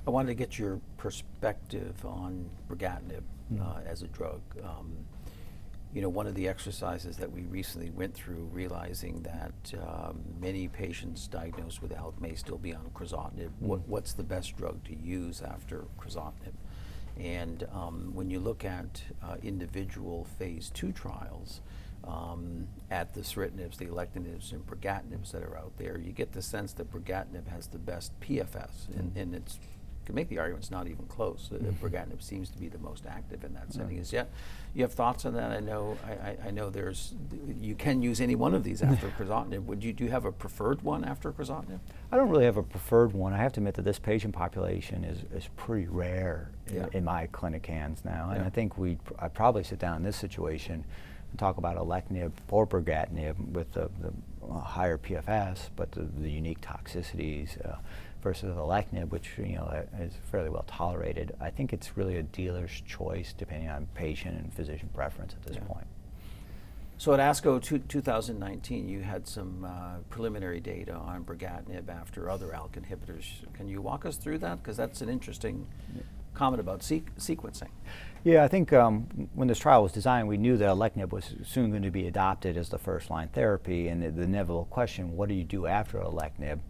I wanted to get your perspective on brigatinib as a drug. One of the exercises that we recently went through, realizing that many patients diagnosed with ALK may still be on crizotinib. What's the best drug to use after crizotinib? And when you look at individual phase 2 trials, at the ceritinibs, the alectinibs, and brigatinibs that are out there, you get the sense that brigatinib has the best PFS, and it's, you can make the argument it's not even close. Brigatinib seems to be the most active in that setting. You have thoughts on that? I know you can use any one of these after crizotinib. Do you have a preferred one after crizotinib? I don't really have a preferred one. I have to admit that this patient population is pretty rare in my clinic hands now, and I think I'd probably sit down in this situation and talk about alectinib or brigatinib with the higher PFS, but the unique toxicities versus alectinib, which is fairly well tolerated. I think it's really a dealer's choice depending on patient and physician preference at this point. So at ASCO 2019, you had some preliminary data on brigatinib after other ALK inhibitors. Can you walk us through that? Because that's an interesting comment about sequencing. Yeah, I think when this trial was designed, we knew that alectinib was soon going to be adopted as the first-line therapy, and the inevitable question, what do you do after alectinib?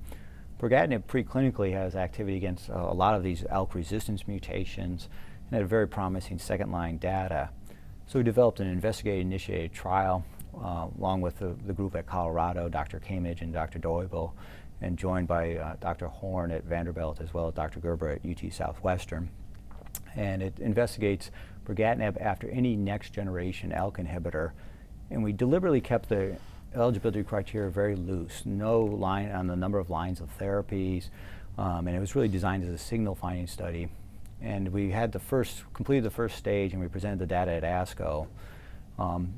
Brigatinib preclinically has activity against a lot of these ALK resistance mutations and had very promising second-line data. So we developed an investigator-initiated trial along with the group at Colorado, Dr. Kamich and Dr. Doibel, and joined by Dr. Horn at Vanderbilt as well as Dr. Gerber at UT Southwestern. And it investigates brigatinib after any next-generation ALK inhibitor. And we deliberately kept the eligibility criteria very loose, no line on the number of lines of therapies, and it was really designed as a signal-finding study. And we had completed the first stage, and we presented the data at ASCO.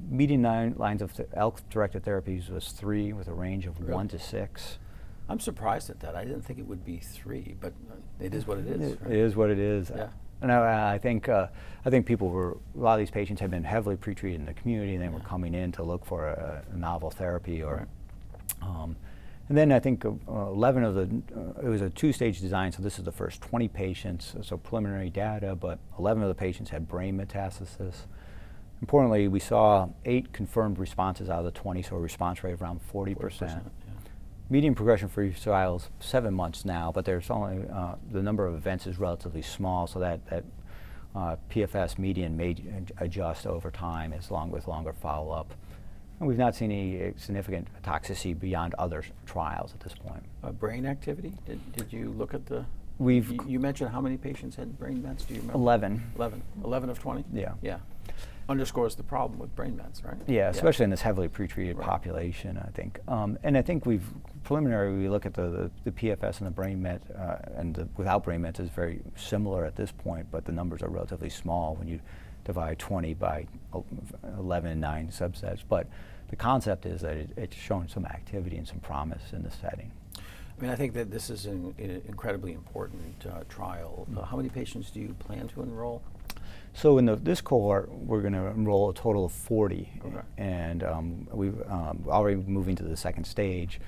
Median lines of ALK-directed therapies was 3, with a range of 1 to 6. I'm surprised at that. I didn't think it would be 3, but it is what it is. It is what it is. Yeah. And I think people a lot of these patients had been heavily pretreated in the community, and they were coming in to look for a novel therapy. And then I think 11 of it was a 2-stage design, so this is the first 20 patients, so preliminary data, but 11 of the patients had brain metastasis. Importantly, we saw 8 confirmed responses out of the 20, so a response rate of around 40%. Median progression-free survival is 7 months now, but there's only the number of events is relatively small, so that PFS median may adjust over time along with longer follow-up. And we've not seen any significant toxicity beyond other trials at this point. Brain activity? Did you look at the? You mentioned how many patients had brain mets? Do you remember? 11. 11 of 20? Yeah. Yeah. Underscores the problem with brain mets, right? Yeah, especially in this heavily pretreated population, I think. And I think we look at the PFS and the brain met, and without brain mets is very similar at this point, but the numbers are relatively small when you divide 20 by 11 and 9 subsets. But the concept is that it's showing some activity and some promise in this setting. I mean, I think that this is an incredibly important trial. How many patients do you plan to enroll? So in this cohort, we're going to enroll a total of 40, and we've already moving to the second stage.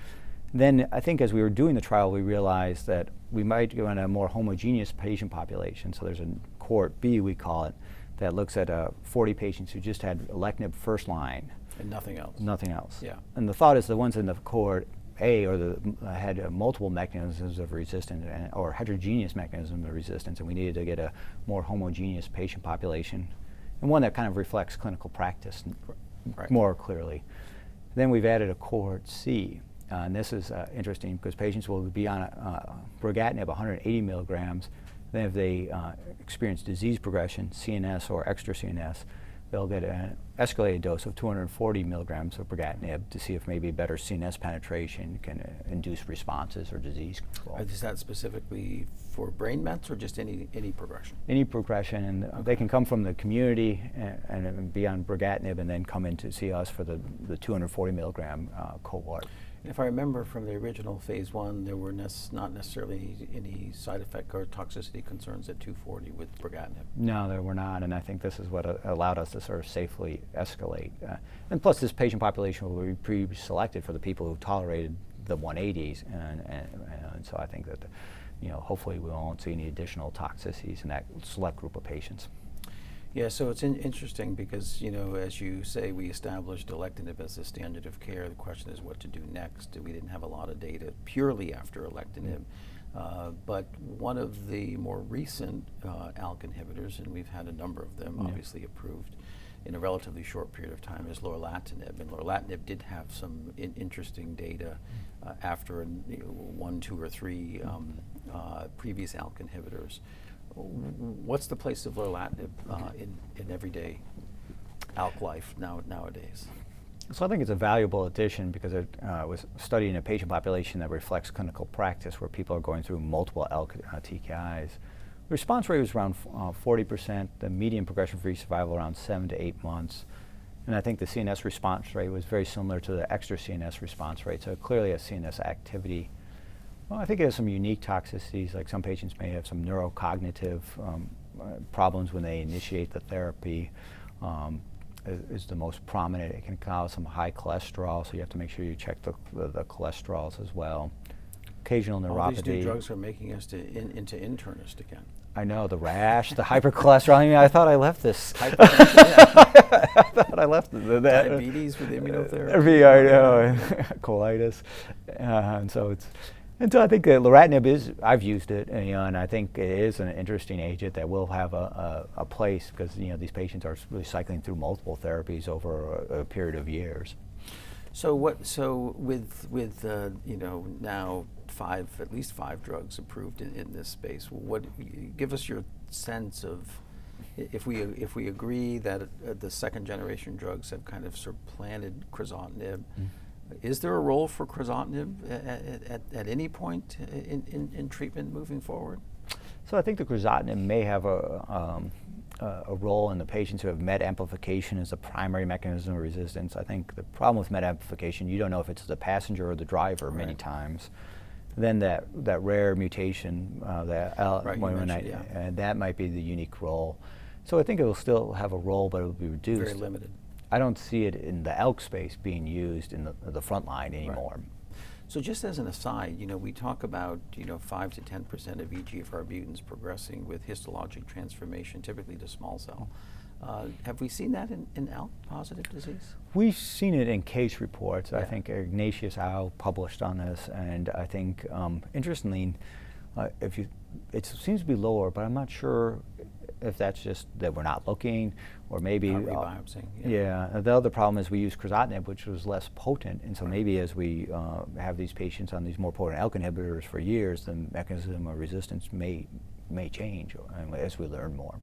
Then I think as we were doing the trial, we realized that we might go in a more homogeneous patient population. So there's a cohort B, we call it, that looks at 40 patients who just had alectinib first line. And nothing else. Nothing else. Yeah. And the thought is the ones in the cohort A had multiple mechanisms of resistance or heterogeneous mechanisms of resistance, and we needed to get a more homogeneous patient population and one that kind of reflects clinical practice more clearly. Then we've added a cohort C, and this is interesting because patients will be on brigatinib 180 milligrams. Then if they experience disease progression, CNS or extra CNS, they'll get an escalated dose of 240 milligrams of brigatinib to see if maybe better CNS penetration can induce responses or disease control. Is that specifically for brain mets or just any progression? Any progression, and they can come from the community and be on brigatinib and then come in to see us for the 240 milligram cohort. If I remember from the original phase 1, there were not necessarily any side effect or toxicity concerns at 240 with brigatinib. No, there were not, and I think this is what allowed us to sort of safely escalate. And plus, this patient population will be pre-selected for the people who tolerated the 180s, and so I think that hopefully we won't see any additional toxicities in that select group of patients. Yeah, so it's interesting because, as you say, we established alectinib as the standard of care. The question is what to do next. We didn't have a lot of data purely after alectinib. But one of the more recent ALK inhibitors, and we've had a number of them obviously approved in a relatively short period of time, is lorlatinib. And lorlatinib did have some interesting data after 1, 2, or 3 previous ALK inhibitors. What's the place of lorlatinib in everyday ALK life nowadays? So I think it's a valuable addition because it was studying a patient population that reflects clinical practice where people are going through multiple ALK TKIs. The response rate was around 40%, the median progression-free survival around 7 to 8 months. And I think the CNS response rate was very similar to the extra CNS response rate, so clearly a CNS activity. Well, I think it has some unique toxicities, like some patients may have some neurocognitive problems when they initiate the therapy. Is the most prominent. It can cause some high cholesterol, so you have to make sure you check the cholesterols as well. Occasional neuropathy. All these new drugs are making us into internist again. I know, the rash, the hypercholesterol. I thought I left this. I thought I left that. Diabetes with immunotherapy. I know, colitis. And so I think that lorlatinib I've used it, and I think it is an interesting agent that will have a place because these patients are really cycling through multiple therapies over a period of years. So with now at least five drugs approved in this space, give us your sense of if we agree that the second generation drugs have kind of supplanted crizotinib. Is there a role for crizotinib at any point in treatment moving forward? So I think the crizotinib may have a role in the patients who have MET amplification as the primary mechanism of resistance. I think the problem with MET amplification, you don't know if it's the passenger or the driver many times. Then that rare mutation, that might be the unique role. So I think it will still have a role, but it will be reduced. Very limited. I don't see it in the ALK space being used in the front line anymore. Right. So just as an aside, we talk about 5 to 10% of EGFR mutants progressing with histologic transformation, typically to small cell. Have we seen that in ALK-positive disease? We've seen it in case reports. Yeah. I think Ignatius Au published on this, and I think interestingly, it seems to be lower, but I'm not sure if that's just that we're not looking, or maybe rebiopsying. Yeah. The other problem is we use crizotinib, which was less potent, and so maybe as we have these patients on these more potent ALK inhibitors for years, the mechanism of resistance may change as we learn more.